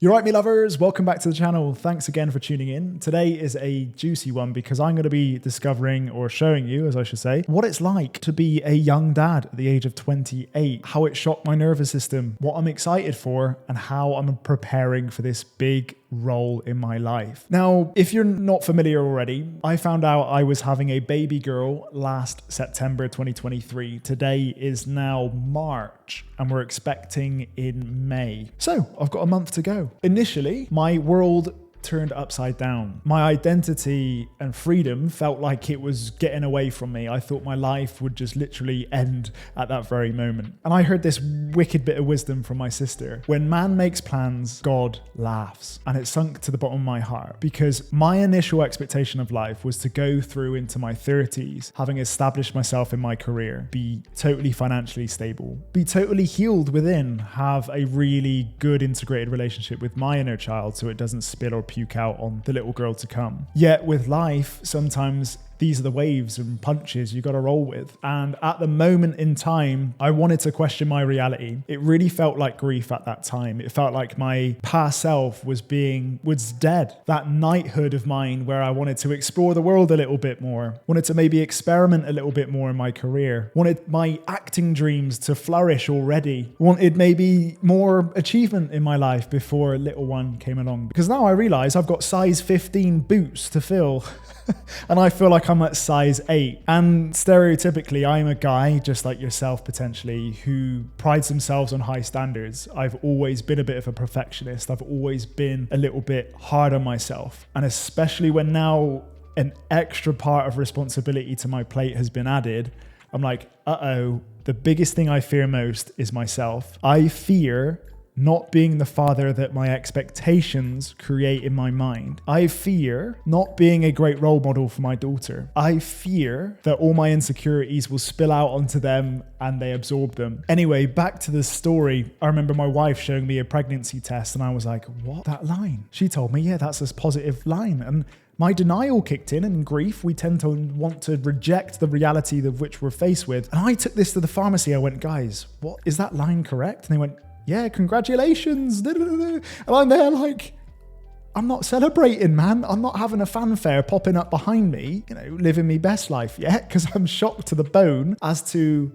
You're right, me lovers. Welcome back to the channel. Thanks again for tuning in. Today is a juicy one because I'm going to be discovering, or showing you, as I should say, what it's like to be a young dad at the age of 28, how it shocked my nervous system, what I'm excited for, and how I'm preparing for this big role in my life. Now, if you're not familiar already, I found out I was having a baby girl last September 2023. Today is now March and we're expecting in May. So I've got a month to go. Initially, my world turned upside down. My identity and freedom felt like it was getting away from me. I thought my life would just literally end at that very moment. And I heard this wicked bit of wisdom from my sister. When man makes plans, God laughs. And it sunk to the bottom of my heart because my initial expectation of life was to go through into my 30s, having established myself in my career, be totally financially stable, be totally healed within, have a really good integrated relationship with my inner child so it doesn't spill or puke out on the little girl to come. Yet with life, sometimes these are the waves and punches you got to roll with. And at the moment in time, I wanted to question my reality. It really felt like grief at that time. It felt like my past self was dead. That knighthood of mine where I wanted to explore the world a little bit more, wanted to maybe experiment a little bit more in my career, wanted my acting dreams to flourish already, wanted maybe more achievement in my life before a little one came along. Because now I realize I've got size 15 boots to fill. And I feel like I'm at size 8. And stereotypically, I'm a guy just like yourself potentially who prides themselves on high standards. I've always been a bit of a perfectionist. I've always been a little bit hard on myself. And especially when now an extra part of responsibility to my plate has been added, I'm like, uh-oh, the biggest thing I fear most is myself. I fear not being the father that my expectations create in my mind. I fear not being a great role model for my daughter. I fear that all my insecurities will spill out onto them and they absorb them. Anyway, back to the story. I remember my wife showing me a pregnancy test and I was like, what? That line? She told me, yeah, that's a positive line. And my denial kicked in, and in grief, we tend to want to reject the reality of which we're faced with. And I took this to the pharmacy. I went, guys, what is that line correct? And they went, yeah, congratulations. And I'm there like, I'm not celebrating, man. I'm not having a fanfare popping up behind me, living me best life yet, because I'm shocked to the bone as to,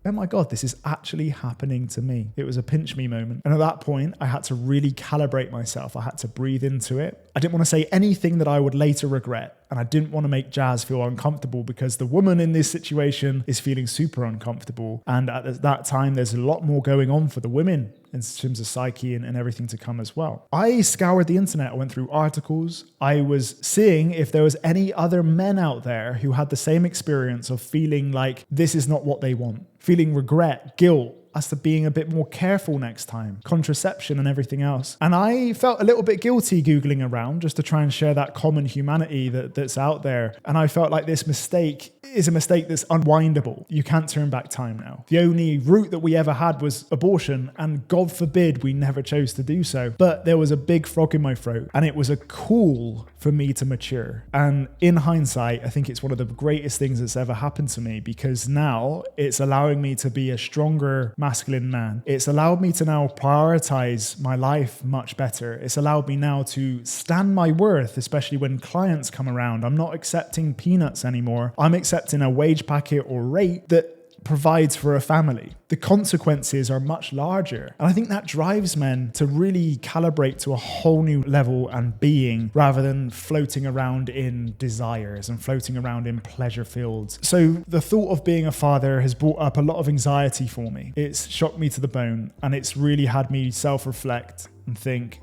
oh my God, this is actually happening to me. It was a pinch me moment. And at that point, I had to really calibrate myself. I had to breathe into it. I didn't want to say anything that I would later regret. And I didn't want to make Jazz feel uncomfortable because the woman in this situation is feeling super uncomfortable. And at that time, there's a lot more going on for the women in terms of psyche and everything to come as well. I scoured the internet. I went through articles. I was seeing if there was any other men out there who had the same experience of feeling like this is not what they want, feeling regret, guilt, as to being a bit more careful next time, contraception and everything else. And I felt a little bit guilty Googling around just to try and share that common humanity that's out there. And I felt like this mistake is a mistake that's unwindable. You can't turn back time now. The only route that we ever had was abortion, and God forbid we never chose to do so. But there was a big frog in my throat, and it was a call for me to mature. And in hindsight, I think it's one of the greatest things that's ever happened to me, because now it's allowing me to be a stronger masculine man. It's allowed me to now prioritize my life much better. It's allowed me now to stand my worth, especially when clients come around. I'm not accepting peanuts anymore. I'm accepting a wage packet or rate that provides for a family. The consequences are much larger. And I think that drives men to really calibrate to a whole new level and being, rather than floating around in desires and floating around in pleasure fields. So the thought of being a father has brought up a lot of anxiety for me. It's shocked me to the bone, and it's really had me self-reflect and think,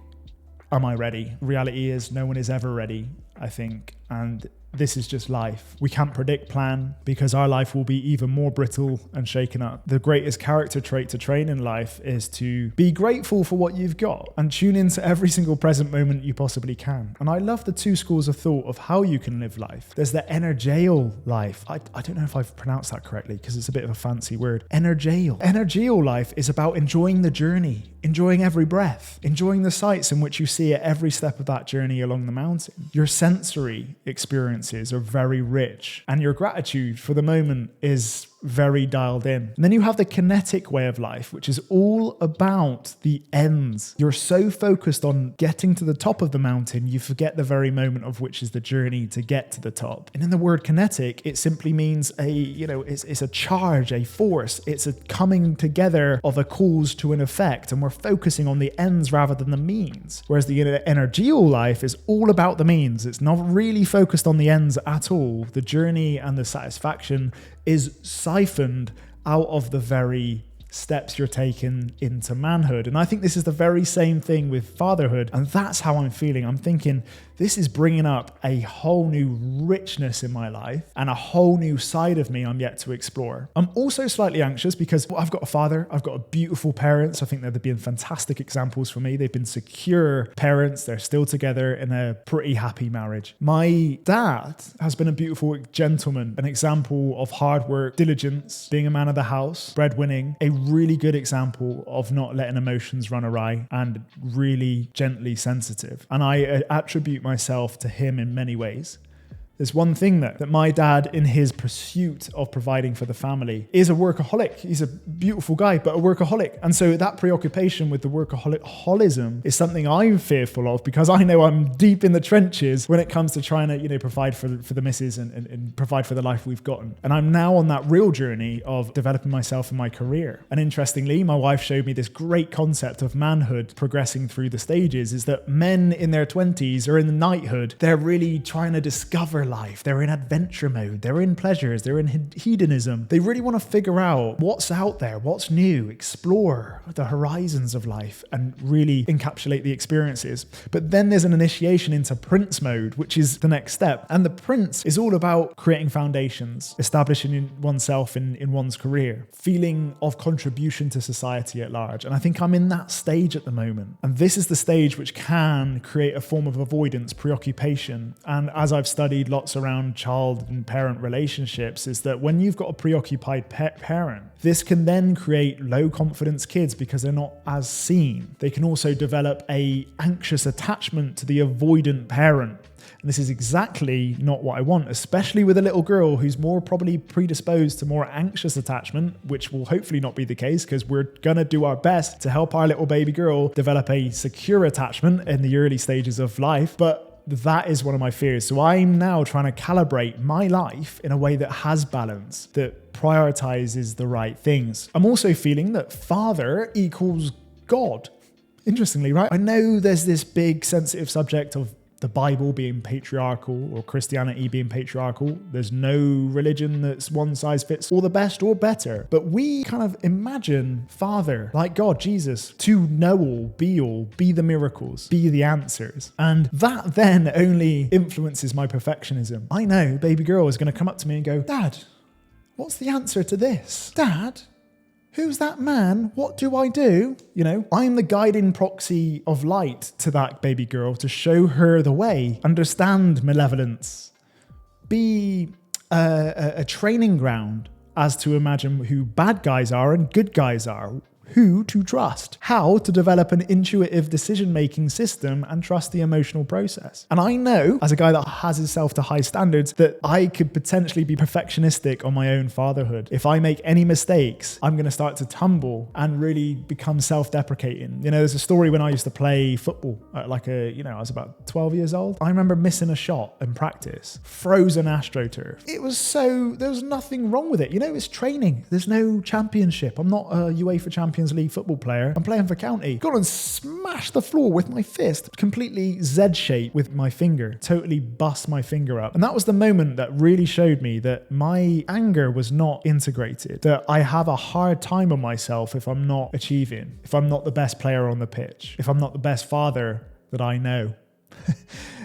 am I ready? Reality is no one is ever ready, I think. And this is just life. We can't predict plan because our life will be even more brittle and shaken up. The greatest character trait to train in life is to be grateful for what you've got and tune into every single present moment you possibly can. And I love the two schools of thought of how you can live life. There's the energeal life. I don't know if I've pronounced that correctly because it's a bit of a fancy word. Energeal. Energeal life is about enjoying the journey, enjoying every breath, enjoying the sights in which you see at every step of that journey along the mountain. Your sensory experiences are very rich, and your gratitude for the moment is very dialed in. And then you have the kinetic way of life, which is all about the ends. You're so focused on getting to the top of the mountain, you forget the very moment of which is the journey to get to the top. And in the word kinetic, it simply means it's a charge, a force. It's a coming together of a cause to an effect. And we're focusing on the ends rather than the means. Whereas the energial life is all about the means. It's not really focused on the ends at all. The journey and the satisfaction is siphoned out of the very steps you're taking into manhood. And I think this is the very same thing with fatherhood. And that's how I'm feeling. I'm thinking this is bringing up a whole new richness in my life and a whole new side of me I'm yet to explore. I'm also slightly anxious because I've got a father, I've got a beautiful parents. I think they've been fantastic examples for me. They've been secure parents. They're still together in a pretty happy marriage. My dad has been a beautiful gentleman, an example of hard work, diligence, being a man of the house, breadwinning, a really good example of not letting emotions run awry and really gently sensitive. And I attribute myself to him in many ways. There's one thing though, that my dad, in his pursuit of providing for the family, is a workaholic. He's a beautiful guy, but a workaholic. And so that preoccupation with the workaholism is something I'm fearful of, because I know I'm deep in the trenches when it comes to trying to, provide for the missus and provide for the life we've gotten. And I'm now on that real journey of developing myself in my career. And interestingly, my wife showed me this great concept of manhood progressing through the stages, is that men in their 20s or in the knighthood, they're really trying to discover life. They're in adventure mode. They're in pleasures. They're in hedonism. They really want to figure out what's out there, what's new, explore the horizons of life and really encapsulate the experiences. But then there's an initiation into prince mode, which is the next step. And the prince is all about creating foundations, establishing oneself in one's career, feeling of contribution to society at large. And I think I'm in that stage at the moment. And this is the stage which can create a form of avoidance, preoccupation. And as I've studied lots around child and parent relationships, is that when you've got a preoccupied parent, this can then create low confidence kids because they're not as seen. They can also develop a anxious attachment to the avoidant parent. And this is exactly not what I want, especially with a little girl who's more probably predisposed to more anxious attachment, which will hopefully not be the case, because we're going to do our best to help our little baby girl develop a secure attachment in the early stages of life. But that is one of my fears. So I'm now trying to calibrate my life in a way that has balance, that prioritizes the right things. I'm also feeling that father equals God. Interestingly, right? I know there's this big sensitive subject of the Bible being patriarchal or Christianity being patriarchal. There's no religion that's one size fits all the best or better. But we kind of imagine Father, like God, Jesus, to know all, be the miracles, be the answers. And that then only influences my perfectionism. I know baby girl is going to come up to me and go, Dad, what's the answer to this? Dad, who's that man? What do I do? I'm the guiding proxy of light to that baby girl to show her the way, understand malevolence, be a training ground as to imagine who bad guys are and good guys are, who to trust, how to develop an intuitive decision-making system and trust the emotional process. And I know, as a guy that has himself to high standards, that I could potentially be perfectionistic on my own fatherhood. If I make any mistakes, I'm going to start to tumble and really become self-deprecating. There's a story when I used to play football at I was about 12 years old. I remember missing a shot in practice, frozen AstroTurf. There was nothing wrong with it. It's training. There's no championship. I'm not a UEFA Champions League football player. I'm playing for county. Got and smashed the floor with my fist, completely Z-shaped with my finger, totally bust my finger up. And that was the moment that really showed me that my anger was not integrated, that I have a hard time on myself if I'm not achieving, if I'm not the best player on the pitch, if I'm not the best father that I know.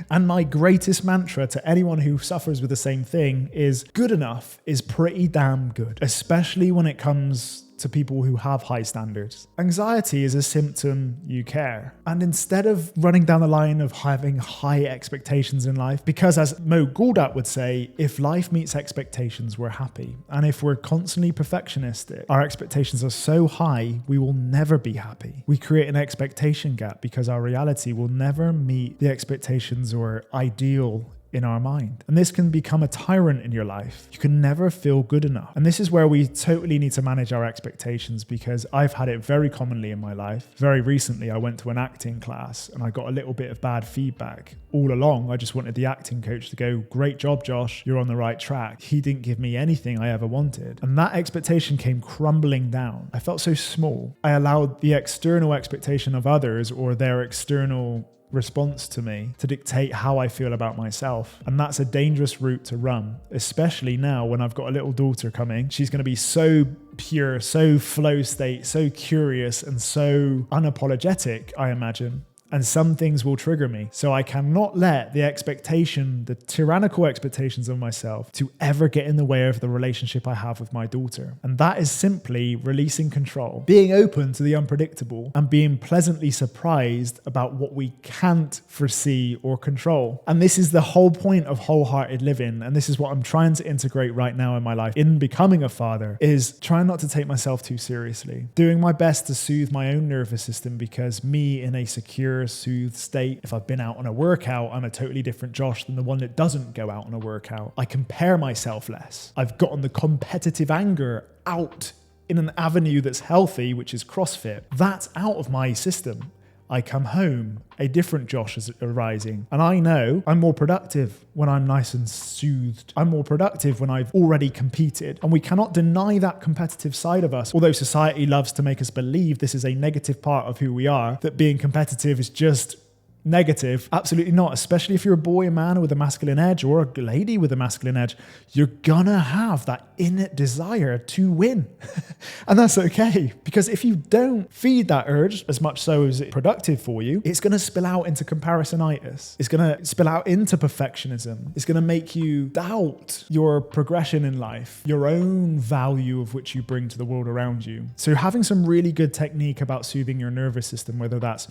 And my greatest mantra to anyone who suffers with the same thing is good enough is pretty damn good, especially when it comes to people who have high standards. Anxiety is a symptom you care. And instead of running down the line of having high expectations in life, because as Mo Guldat would say, if life meets expectations, we're happy. And if we're constantly perfectionistic, our expectations are so high, we will never be happy. We create an expectation gap because our reality will never meet the expectations or ideal in our mind. And this can become a tyrant in your life. You can never feel good enough. And this is where we totally need to manage our expectations, because I've had it very commonly in my life. Very recently, I went to an acting class and I got a little bit of bad feedback. All along, I just wanted the acting coach to go, "Great job, Josh, you're on the right track." He didn't give me anything I ever wanted. And that expectation came crumbling down. I felt so small. I allowed the external expectation of others or their external response to me to dictate how I feel about myself. And that's a dangerous route to run, especially now when I've got a little daughter coming. She's going to be so pure, so flow state, so curious and so unapologetic, I imagine. And some things will trigger me. So I cannot let the expectation, the tyrannical expectations of myself, to ever get in the way of the relationship I have with my daughter. And that is simply releasing control, being open to the unpredictable, and being pleasantly surprised about what we can't foresee or control. And this is the whole point of wholehearted living. And this is what I'm trying to integrate right now in my life in becoming a father, is trying not to take myself too seriously. Doing my best to soothe my own nervous system, because me in a secure, soothed state, if I've been out on a workout, I'm a totally different Josh than the one that doesn't go out on a workout. I compare myself less. I've gotten the competitive anger out in an avenue that's healthy, which is CrossFit. That's out of my system. I come home, a different Josh is arising. And I know I'm more productive when I'm nice and soothed. I'm more productive when I've already competed. And we cannot deny that competitive side of us. Although society loves to make us believe this is a negative part of who we are, that being competitive is just negative. Absolutely not. Especially if you're a boy, a man with a masculine edge, or a lady with a masculine edge, you're gonna have that innate desire to win. And that's okay, because if you don't feed that urge, as much so as it's productive for you, it's gonna spill out into comparisonitis. It's gonna spill out into perfectionism. It's gonna make you doubt your progression in life, your own value of which you bring to the world around you. So having some really good technique about soothing your nervous system, whether that's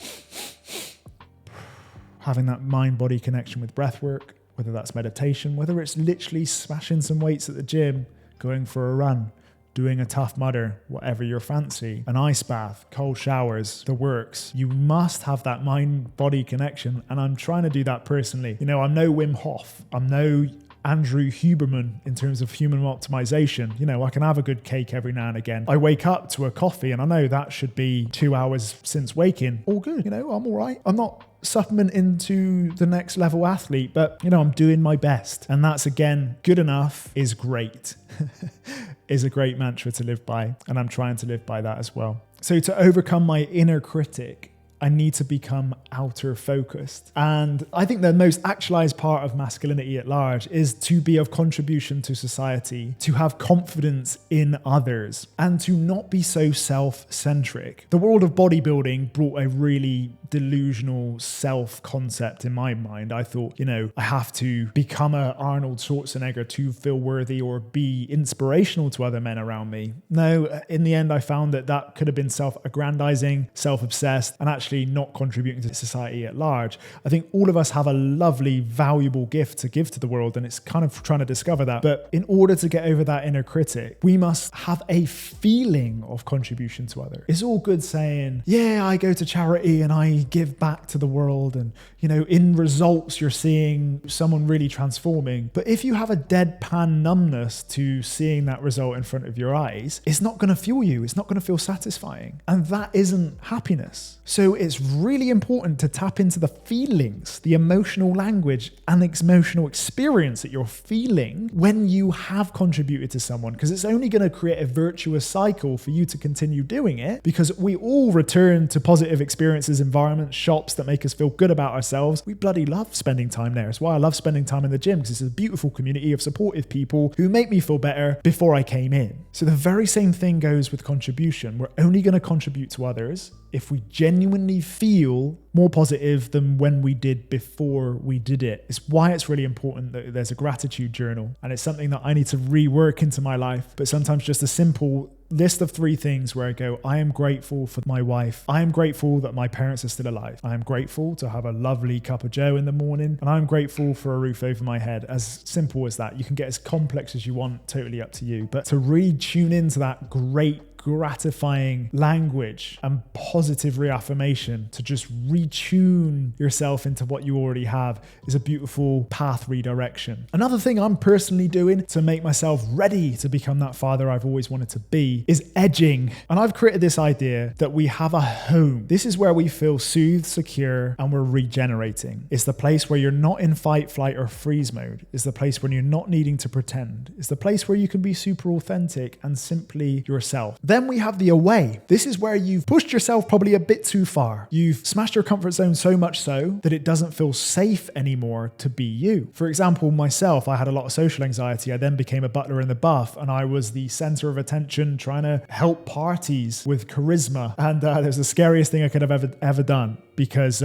having that mind-body connection with breath work, whether that's meditation, whether it's literally smashing some weights at the gym, going for a run, doing a Tough Mudder, whatever your fancy, an ice bath, cold showers, the works. You must have that mind-body connection. And I'm trying to do that personally. You know, I'm no Wim Hof. I'm no Andrew Huberman in terms of human optimization. You know, I can have a good cake every now and again. I wake up to a coffee and I know that should be 2 hours since waking. All good, you know, I'm all right. I'm not supplement into the next level athlete, but you know, I'm doing my best. And that's, again, good enough is great. Is a great mantra to live by. And I'm trying to live by that as well. So to overcome my inner critic, I need to become outer focused. And I think the most actualized part of masculinity at large is to be of contribution to society, to have confidence in others, and to not be so self-centric. The world of bodybuilding brought a really delusional self-concept in my mind. I thought, you know, I have to become a Arnold Schwarzenegger to feel worthy or be inspirational to other men around me. No, in the end, I found that that could have been self-aggrandizing, self-obsessed, and actually not contributing to society at large. I think all of us have a lovely, valuable gift to give to the world, and it's kind of trying to discover that. But in order to get over that inner critic, we must have a feeling of contribution to others. It's all good saying, yeah, I go to charity and I give back to the world, and you know, in results you're seeing someone really transforming. But if you have a deadpan numbness to seeing that result in front of your eyes, it's not going to fuel you. It's not going to feel satisfying, and that isn't happiness. So it's really important to tap into the feelings, the emotional language and emotional experience that you're feeling when you have contributed to someone, because it's only going to create a virtuous cycle for you to continue doing it, because we all return to positive experiences, environments, shops that make us feel good about ourselves. We bloody love spending time there. It's why I love spending time in the gym, because it's a beautiful community of supportive people who make me feel better before I came in. So the very same thing goes with contribution. We're only going to contribute to others if we genuinely feel more positive than when we did before we did it. It's why it's really important that there's a gratitude journal, and it's something that I need to rework into my life. But sometimes just a simple list of 3 things where I go, I am grateful for my wife. I am grateful that my parents are still alive. I am grateful to have a lovely cup of joe in the morning. And I'm grateful for a roof over my head. As simple as that. You can get as complex as you want, totally up to you. But to really tune into that great gratifying language and positive reaffirmation to just retune yourself into what you already have is a beautiful path redirection. Another thing I'm personally doing to make myself ready to become that father I've always wanted to be is edging. And I've created this idea that we have a home. This is where we feel soothed, secure, and we're regenerating. It's the place where you're not in fight, flight, or freeze mode. It's the place where you're not needing to pretend. It's the place where you can be super authentic and simply yourself. Then we have the away. This is where you've pushed yourself probably a bit too far. You've smashed your comfort zone so much so that it doesn't feel safe anymore to be you. For example, myself, I had a lot of social anxiety. I then became a butler in the buff, and I was the center of attention trying to help parties with charisma. And it was the scariest thing I could have ever done, because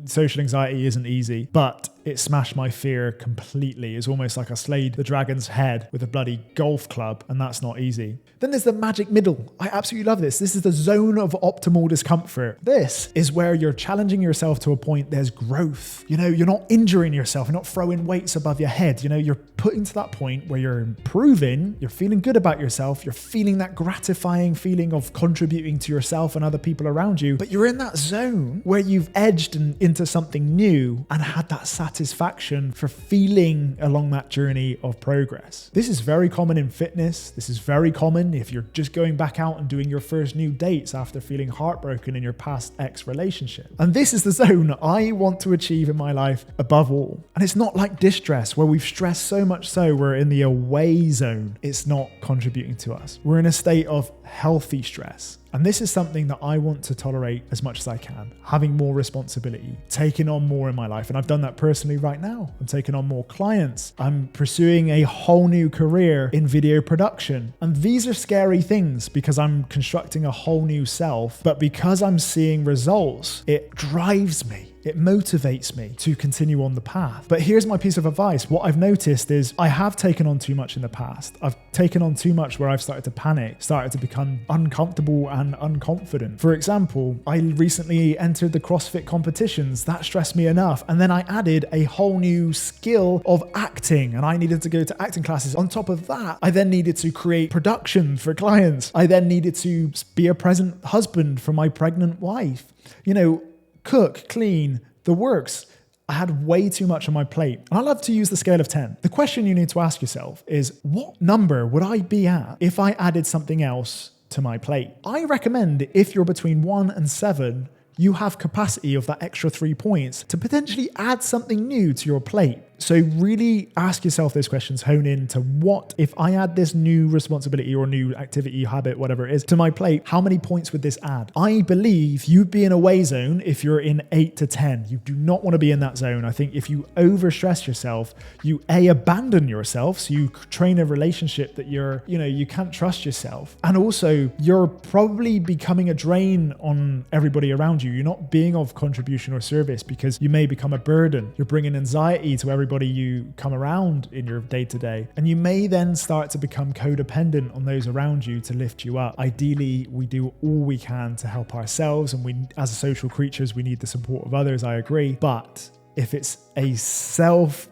social anxiety isn't easy, but it smashed my fear completely. It's almost like I slayed the dragon's head with a bloody golf club, and that's not easy. Then there's the magic middle. I absolutely love this. This is the zone of optimal discomfort. This is where you're challenging yourself to a point there's growth. You know, you're not injuring yourself. You're not throwing weights above your head. You know, you're putting to that point where you're improving. You're feeling good about yourself. You're feeling that gratifying feeling of contributing to yourself and other people around you. But you're in that zone where you've edged into something new and had that satisfaction for feeling along that journey of progress. This is very common in fitness. This is very common if you're just going back out and doing your first new dates after feeling heartbroken in your past ex relationship. And this is the zone I want to achieve in my life above all. And it's not like distress, where we've stressed so much so we're in the away zone. It's not contributing to us. We're in a state of healthy stress. And this is something that I want to tolerate as much as I can. Having more responsibility, taking on more in my life. And I've done that personally right now. I'm taking on more clients. I'm pursuing a whole new career in video production. And these are scary things because I'm constructing a whole new self. But because I'm seeing results, it drives me. It motivates me to continue on the path. But here's my piece of advice. What I've noticed is I have taken on too much in the past. I've taken on too much where I've started to panic, started to become uncomfortable and unconfident. For example, I recently entered the CrossFit competitions. That stressed me enough. And then I added a whole new skill of acting, and I needed to go to acting classes. On top of that, I then needed to create production for clients. I then needed to be a present husband for my pregnant wife. You know, cook, clean, the works. I had way too much on my plate. And I love to use the scale of 10. The question you need to ask yourself is, what number would I be at if I added something else to my plate? I recommend if you're between 1 and 7, you have capacity of that extra 3 points to potentially add something new to your plate. So really ask yourself those questions, hone in to what, if I add this new responsibility or new activity, habit, whatever it is, to my plate, how many points would this add? I believe you'd be in a away zone if you're in 8 to 10. You do not want to be in that zone. I think if you overstress yourself, you abandon yourself. So you train a relationship that you can't trust yourself. And also you're probably becoming a drain on everybody around you. You're not being of contribution or service because you may become a burden. You're bringing anxiety to everybody you come around in your day-to-day. And you may then start to become codependent on those around you to lift you up. Ideally, we do all we can to help ourselves, and we, as social creatures, we need the support of others, I agree. But if it's a self-martyr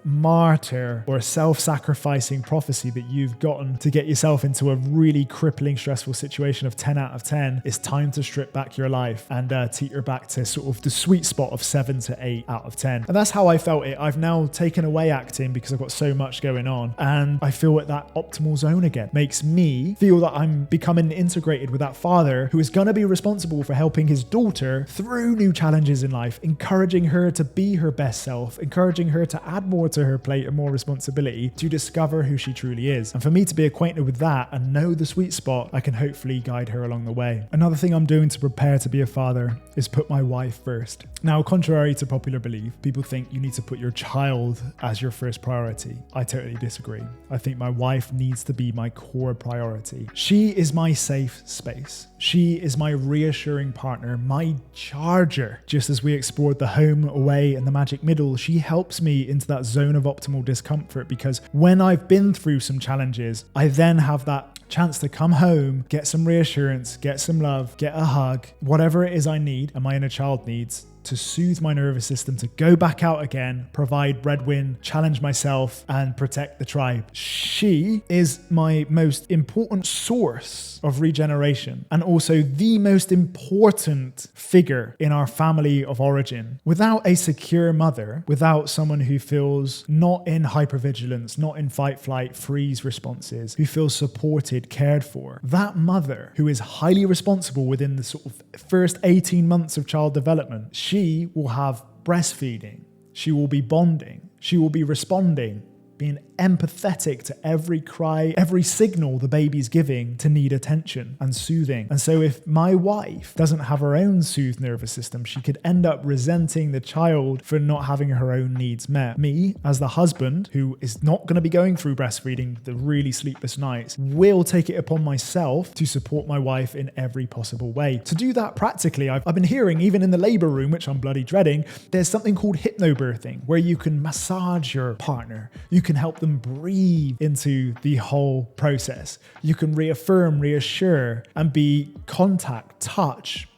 or a self-sacrificing prophecy that you've gotten to get yourself into a really crippling, stressful situation of 10 out of 10, it's time to strip back your life and teeter back to sort of the sweet spot of 7 to 8 out of 10. And that's how I felt it. I've now taken away acting because I've got so much going on, and I feel at that optimal zone again. Makes me feel that I'm becoming integrated with that father who is going to be responsible for helping his daughter through new challenges in life, encouraging her to be her best self, encouraging her to add more to her plate and more responsibility to discover who she truly is. And for me to be acquainted with that and know the sweet spot, I can hopefully guide her along the way. Another thing I'm doing to prepare to be a father is put my wife first. Now, contrary to popular belief, people think you need to put your child as your first priority. I totally disagree. I think my wife needs to be my core priority. She is my safe space. She is my reassuring partner, my charger. Just as we explored the home, away, and the magic middle, she helps me into that zone of optimal discomfort, because when I've been through some challenges, I then have that chance to come home, get some reassurance, get some love, get a hug, whatever it is I need and my inner child needs, to soothe my nervous system, to go back out again, provide breadwin, challenge myself, and protect the tribe. She is my most important source of regeneration and also the most important figure in our family of origin. Without a secure mother, without someone who feels not in hypervigilance, not in fight, flight, freeze responses, who feels supported, cared for, that mother who is highly responsible within the sort of first 18 months of child development, she will have breastfeeding, she will be bonding, she will be responding, being empathetic to every cry, every signal the baby's giving to need attention and soothing. And so if my wife doesn't have her own soothed nervous system, she could end up resenting the child for not having her own needs met. Me, as the husband, who is not going to be going through breastfeeding, the really sleepless nights, will take it upon myself to support my wife in every possible way. To do that practically, I've been hearing, even in the labor room, which I'm bloody dreading, there's something called hypnobirthing, where you can massage your partner. You can help them breathe into the whole process. You can reaffirm, reassure, and be contact, touch,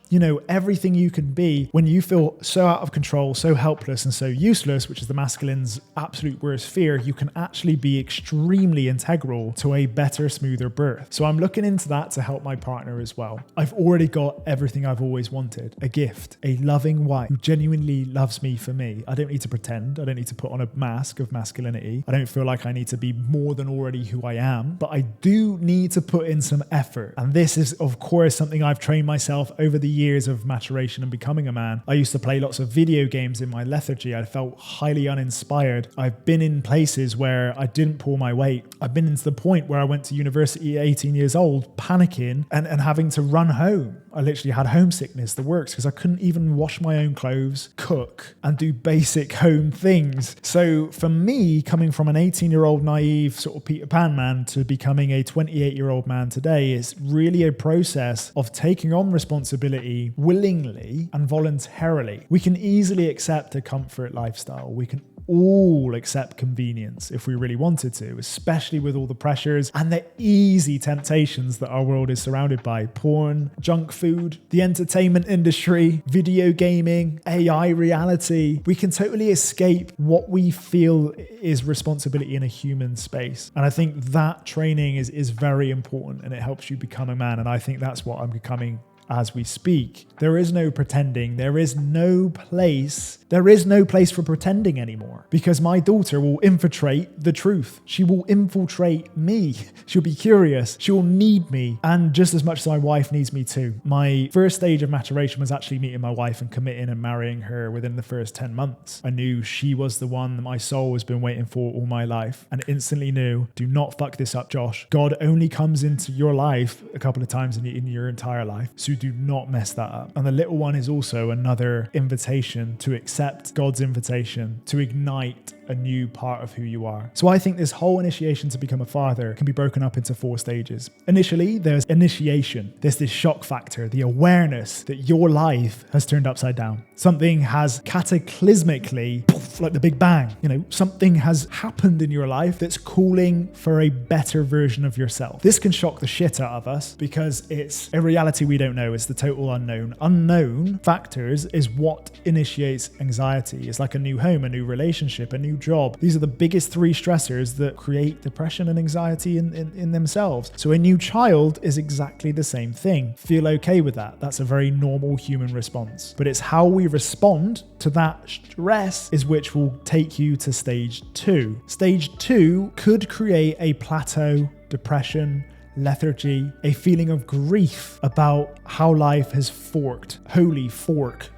everything you can be when you feel so out of control, so helpless and so useless, which is the masculine's absolute worst fear. You can actually be extremely integral to a better, smoother birth. So I'm looking into that to help my partner as well. I've already got everything I've always wanted: a gift, a loving wife who genuinely loves me for me. I don't need to pretend. I don't need to put on a mask of masculinity. I don't feel like I need to be more than already who I am, but I do need to put in some effort. And this is, of course, something I've trained myself over the years of maturation and becoming a man. I used to play lots of video games in my lethargy. I felt highly uninspired. I've been in places where I didn't pull my weight. I've been into the point where I went to university at 18 years old, panicking and having to run home. I literally had homesickness, the works, because I couldn't even wash my own clothes, cook, and do basic home things. So for me, coming from an 18-year-old naive sort of Peter Pan man to becoming a 28-year-old man today is really a process of taking on responsibility willingly and voluntarily. We can easily accept a comfort lifestyle. We can all accept convenience if we really wanted to, especially with all the pressures and the easy temptations that our world is surrounded by. Porn, junk food, the entertainment industry, video gaming, AI reality. We can totally escape what we feel is responsibility in a human space. And I think that training is very important, and it helps you become a man. And I think that's what I'm becoming as we speak. There is no pretending. There is no place for pretending anymore, because my daughter will infiltrate the truth. She will infiltrate me. She'll be curious. She'll need me. And just as much as my wife needs me too. My first stage of maturation was actually meeting my wife and committing and marrying her within the first 10 months. I knew she was the one that my soul has been waiting for all my life, and instantly knew, do not fuck this up, Josh. God only comes into your life a couple of times in your entire life. So do not mess that up. And the little one is also another invitation to accept God's invitation to ignite a new part of who you are. So I think this whole initiation to become a father can be broken up into 4 stages. Initially, there's initiation. There's this shock factor, the awareness that your life has turned upside down. Something has cataclysmically, poof, like the Big Bang, something has happened in your life that's calling for a better version of yourself. This can shock the shit out of us because it's a reality we don't know. It's the total unknown. Unknown factors is what initiates anxiety. It's like a new home, a new relationship, a new job. These are the biggest 3 stressors that create depression and anxiety in themselves. So a new child is exactly the same thing. Feel okay with that. That's a very normal human response. But it's how we respond to that stress is which will take you to stage 2. Stage 2 could create a plateau, depression, lethargy, a feeling of grief about how life has forked. Holy fork.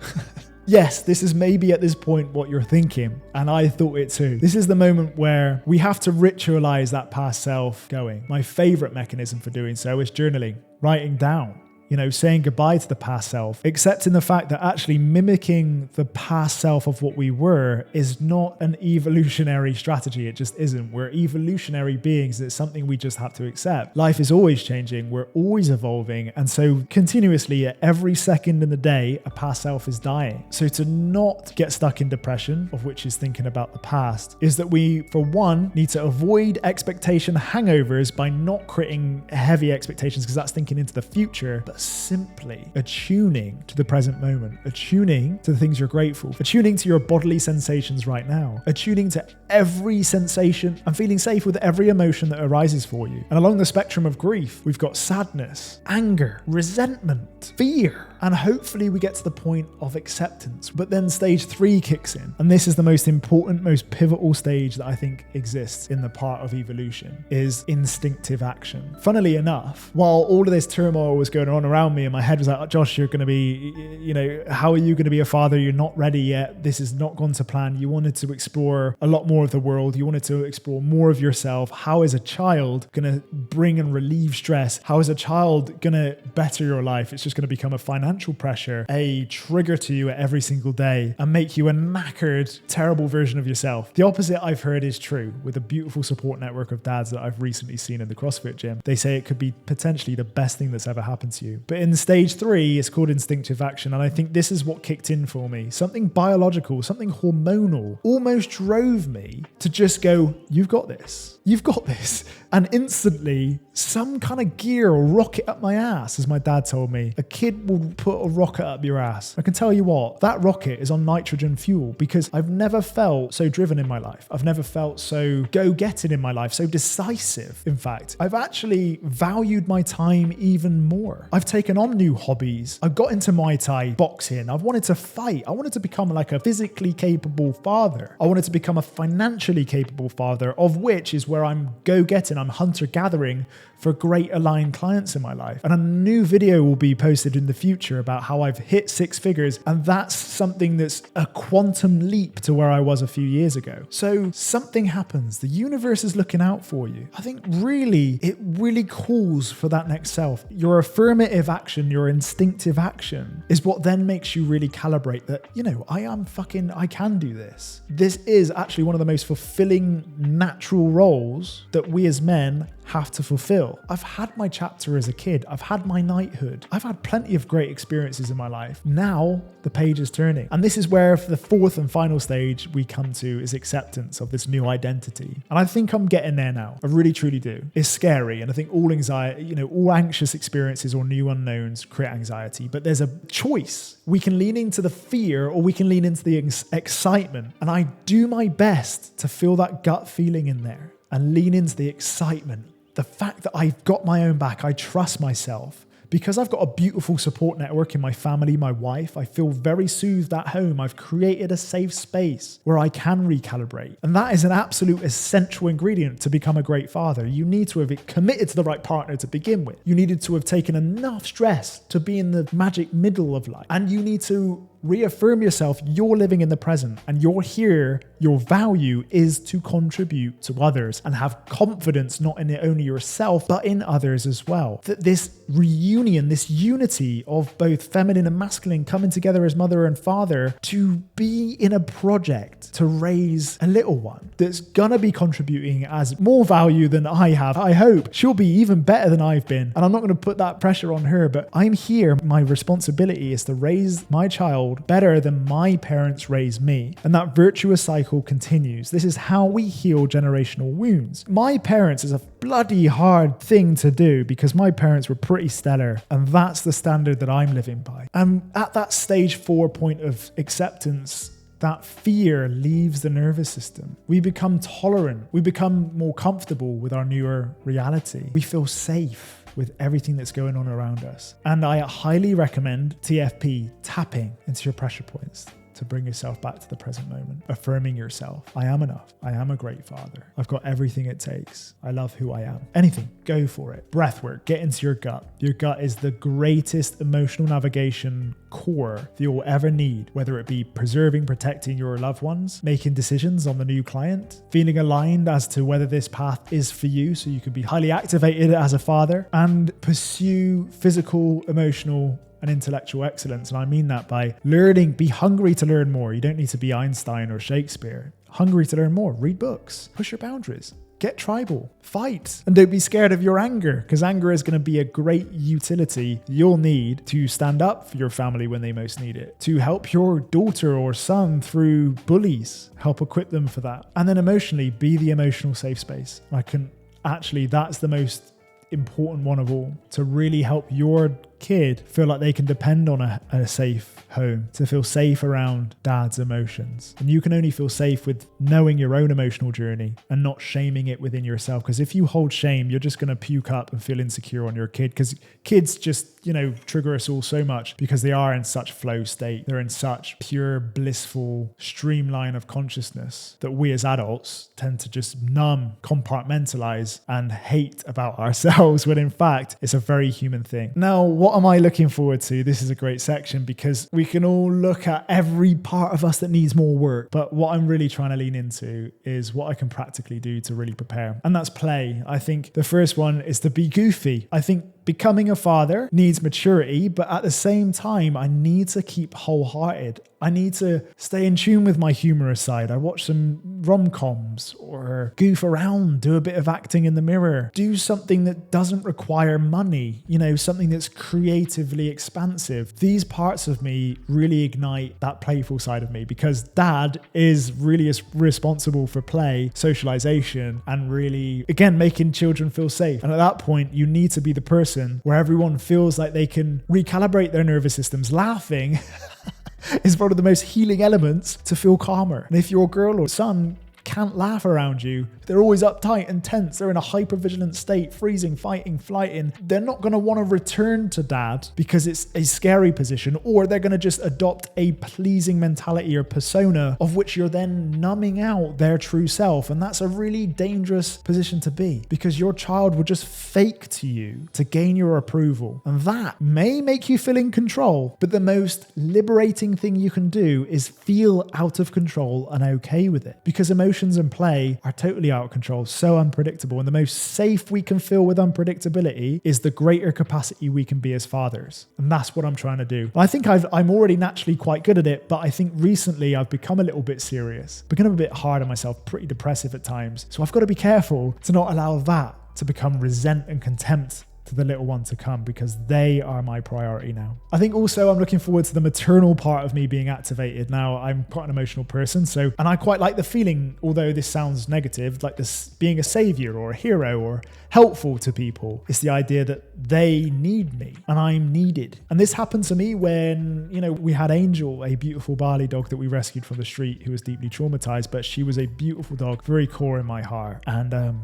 Yes, this is maybe at this point what you're thinking, and I thought it too. This is the moment where we have to ritualize that past self going. My favorite mechanism for doing so is journaling, writing down. Saying goodbye to the past self, accepting the fact that actually mimicking the past self of what we were is not an evolutionary strategy. It just isn't. We're evolutionary beings. It's something we just have to accept. Life is always changing. We're always evolving. And so continuously at every second in the day, a past self is dying. So to not get stuck in depression, of which is thinking about the past, is that we, for one, need to avoid expectation hangovers by not creating heavy expectations, because that's thinking into the future. But but simply attuning to the present moment, attuning to the things you're grateful for, attuning to your bodily sensations right now, attuning to every sensation and feeling safe with every emotion that arises for you. And along the spectrum of grief, we've got sadness, anger, resentment, fear, and hopefully we get to the point of acceptance. But then stage 3 kicks in. And this is the most important, most pivotal stage that I think exists in the part of evolution, is instinctive action. Funnily enough, while all of this turmoil was going on around me and my head was like, oh, Josh, you're going to be, how are you going to be a father? You're not ready yet. This has not gone to plan. You wanted to explore a lot more of the world. You wanted to explore more of yourself. How is a child going to bring and relieve stress? How is a child going to better your life? It's just going to become a financial pressure, a trigger to you every single day, and make you a knackered, terrible version of yourself. The opposite I've heard is true with a beautiful support network of dads that I've recently seen in the CrossFit gym. They say it could be potentially the best thing that's ever happened to you. But in stage 3, it's called instinctive action. And I think this is what kicked in for me. Something biological, something hormonal almost drove me to just go, you've got this. You've got this. And instantly, some kind of gear or rocket up my ass, as my dad told me. A kid will put a rocket up your ass. I can tell you what, that rocket is on nitrogen fuel, because I've never felt so driven in my life. I've never felt so go-getting in my life, so decisive. In fact, I've actually valued my time even more. I've taken on new hobbies. I've got into Muay Thai, boxing. I've wanted to fight. I wanted to become like a physically capable father. I wanted to become a financially capable father, of which is where I'm go-getting. I'm hunter-gathering for great aligned clients in my life. And a new video will be posted in the future about how I've hit 6 figures. And that's something that's a quantum leap to where I was a few years ago. So something happens. The universe is looking out for you. I think it really calls for that next self. Your affirmative action, your instinctive action is what then makes you really calibrate that, I can do this. This is actually one of the most fulfilling natural roles that we as men have to fulfill. I've had my chapter as a kid. I've had my knighthood. I've had plenty of great experiences in my life. Now the page is turning. And this is where the 4th and final stage we come to is acceptance of this new identity. And I think I'm getting there now. I really, truly do. It's scary. And I think all anxiety, all anxious experiences or new unknowns create anxiety. But there's a choice. We can lean into the fear or we can lean into the excitement. And I do my best to feel that gut feeling in there and lean into the excitement. The fact that I've got my own back, I trust myself. Because I've got a beautiful support network in my family, my wife, I feel very soothed at home. I've created a safe space where I can recalibrate. And that is an absolute essential ingredient to become a great father. You need to have committed to the right partner to begin with. You needed to have taken enough stress to be in the magic middle of life. And you need to reaffirm yourself, you're living in the present and you're here. Your value is to contribute to others and have confidence not in only yourself, but in others as well. That this reunion, this unity of both feminine and masculine coming together as mother and father to be in a project to raise a little one that's gonna be contributing as more value than I have. I hope she'll be even better than I've been. And I'm not gonna put that pressure on her, but I'm here. My responsibility is to raise my child better than my parents raised me. And that virtuous cycle continues. This is how we heal generational wounds. My parents is a bloody hard thing to do because my parents were pretty stellar, and that's the standard that I'm living by. And at that stage 4 point of acceptance, that fear leaves the nervous system. We become tolerant. We become more comfortable with our newer reality. We feel safe with everything that's going on around us. And I highly recommend TFP, tapping into your pressure points to bring yourself back to the present moment, affirming yourself. I am enough. I am a great father. I've got everything it takes. I love who I am. Anything, go for it. Breath work, get into your gut. Your gut is the greatest emotional navigation core that you'll ever need, whether it be preserving, protecting your loved ones, making decisions on the new client, feeling aligned as to whether this path is for you so you can be highly activated as a father, and pursue physical, emotional, and intellectual excellence. And I mean that by learning, be hungry to learn more. You don't need to be Einstein or Shakespeare. Hungry to learn more. Read books. Push your boundaries. Get tribal. Fight. And don't be scared of your anger, because anger is going to be a great utility you'll need to stand up for your family when they most need it, to help your daughter or son through bullies, help equip them for that. And then emotionally, be the emotional safe space. That's the most important one of all, to really help your kid feel like they can depend on a safe home, to feel safe around dad's emotions. And you can only feel safe with knowing your own emotional journey and not shaming it within yourself. Because if you hold shame, you're just going to puke up and feel insecure on your kid, because kids just, trigger us all so much because they are in such flow state. They're in such pure, blissful streamline of consciousness that we as adults tend to just numb, compartmentalize, and hate about ourselves, when in fact, it's a very human thing. Now, what am I looking forward to? This is a great section because we can all look at every part of us that needs more work. But what I'm really trying to lean into is what I can practically do to really prepare. And that's play. I think the first one is to be goofy. I think becoming a father needs maturity, but at the same time, I need to keep wholehearted. I need to stay in tune with my humorous side. I watch some rom-coms or goof around, do a bit of acting in the mirror, do something that doesn't require money, something that's creatively expansive. These parts of me really ignite that playful side of me, because dad is really responsible for play, socialization, and really, again, making children feel safe. And at that point, you need to be the person where everyone feels like they can recalibrate their nervous systems. Laughing is one of the most healing elements to feel calmer. And if your girl or son can't laugh around you, they're always uptight and tense, they're in a hypervigilant state, freezing, fighting, flighting, they're not going to want to return to dad because it's a scary position, or they're going to just adopt a pleasing mentality or persona of which you're then numbing out their true self. And that's a really dangerous position to be, because your child will just fake to you to gain your approval. And that may make you feel in control, but the most liberating thing you can do is feel out of control and okay with it, because emotions and play are totally out of control, so unpredictable. And the most safe we can feel with unpredictability is the greater capacity we can be as fathers. And that's what I'm trying to do. I think I'm already naturally quite good at it, but I think recently I've become a little bit serious, become a bit hard on myself, pretty depressive at times. So I've got to be careful to not allow that to become resent and contempt to the little one to come, because they are my priority now. I think also I'm looking forward to the maternal part of me being activated. Now, I'm quite an emotional person, and I quite like the feeling, although this sounds negative, like this being a savior or a hero or helpful to people. It's the idea that they need me and I'm needed. And this happened to me when, we had Angel, a beautiful Bali dog that we rescued from the street, who was deeply traumatized, but she was a beautiful dog, very core in my heart. And I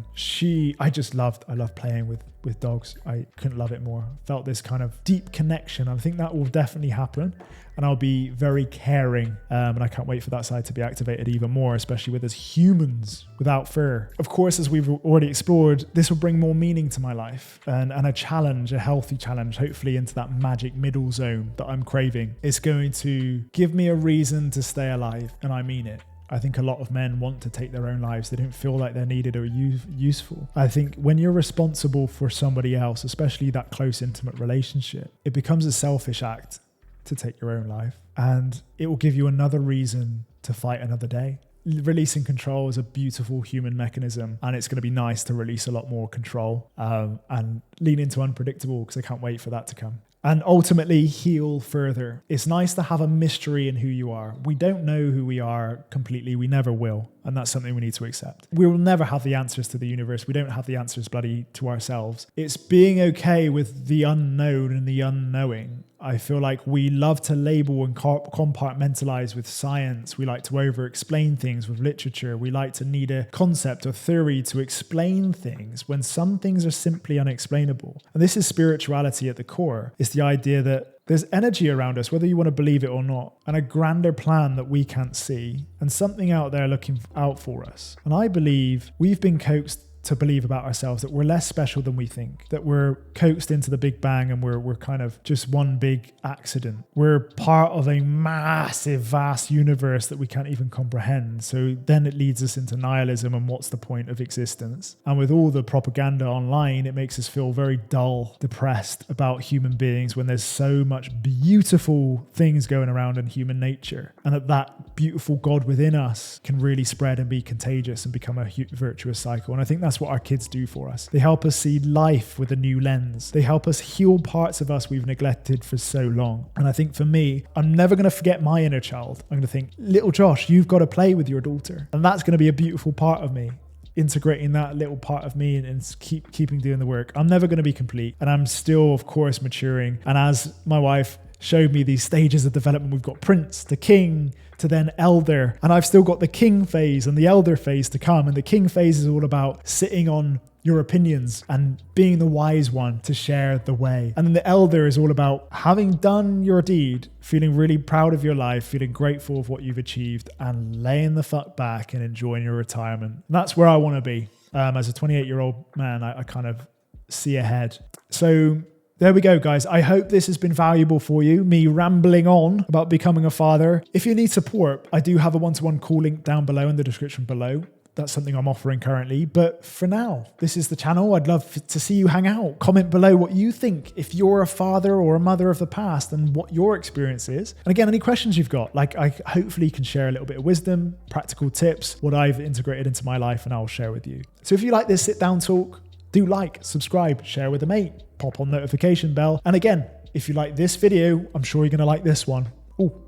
loved playing with dogs. I couldn't love it more. Felt this kind of deep connection. I think that will definitely happen, and I'll be very caring, and I can't wait for that side to be activated even more, especially with us humans without fur. Of course, as we've already explored, this will bring more meaning to my life and a challenge, a healthy challenge, hopefully into that magic middle zone that I'm craving. It's going to give me a reason to stay alive, and I mean it. I think a lot of men want to take their own lives. They don't feel like they're needed or useful. I think when you're responsible for somebody else, especially that close, intimate relationship, it becomes a selfish act to take your own life. And it will give you another reason to fight another day. Releasing control is a beautiful human mechanism, and it's going to be nice to release a lot more control and lean into unpredictable, because I can't wait for that to come. And ultimately heal further. It's nice to have a mystery in who you are. We don't know who we are completely. We never will. And that's something we need to accept. We will never have the answers to the universe. We don't have the answers to ourselves. It's being okay with the unknown and the unknowing. I feel like we love to label and compartmentalize with science. We like to over-explain things with literature. We like to need a concept or theory to explain things when some things are simply unexplainable. And this is spirituality at the core. It's the idea that there's energy around us, whether you want to believe it or not, and a grander plan that we can't see, and something out there looking out for us. And I believe we've been coaxed to believe about ourselves that we're less special than we think, that we're coaxed into the Big Bang and we're kind of just one big accident. We're part of a massive, vast universe that we can't even comprehend. So then it leads us into nihilism and what's the point of existence? And with all the propaganda online, it makes us feel very dull, depressed about human beings when there's so much beautiful things going around in human nature. And that beautiful God within us can really spread and be contagious and become a virtuous cycle. And I think that's what our kids do for us. They help us see life with a new lens. They help us heal parts of us we've neglected for so long. And I think for me, I'm never going to forget my inner child. I'm going to think, little Josh, you've got to play with your daughter. And that's going to be a beautiful part of me. integrating that little part of me and keeping doing the work. I'm never going to be complete, and I'm still, of course, maturing. And as my wife showed me these stages of development, we've got prince to king to then elder, and I've still got the king phase and the elder phase to come. And the king phase is all about sitting on your opinions and being the wise one to share the way. And then the elder is all about having done your deed, feeling really proud of your life, feeling grateful of what you've achieved, and laying the fuck back and enjoying your retirement. And that's where I want to be. As a 28-year-old man, I kind of see ahead. So there we go, guys. I hope this has been valuable for you, me rambling on about becoming a father. If you need support, I do have a one-to-one call link down below in the description below. That's something I'm offering currently. But for now, this is the channel. I'd love to see you hang out. Comment below what you think, if you're a father or a mother of the past, and what your experience is. And again, any questions you've got, like I hopefully can share a little bit of wisdom, practical tips, what I've integrated into my life, and I'll share with you. So if you like this sit down talk, do like, subscribe, share with a mate, pop on notification bell. And again, if you like this video, I'm sure you're going to like this one. Oh,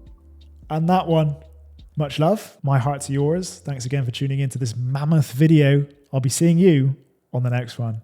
and that one. Much love. My heart to yours. Thanks again for tuning into this mammoth video. I'll be seeing you on the next one.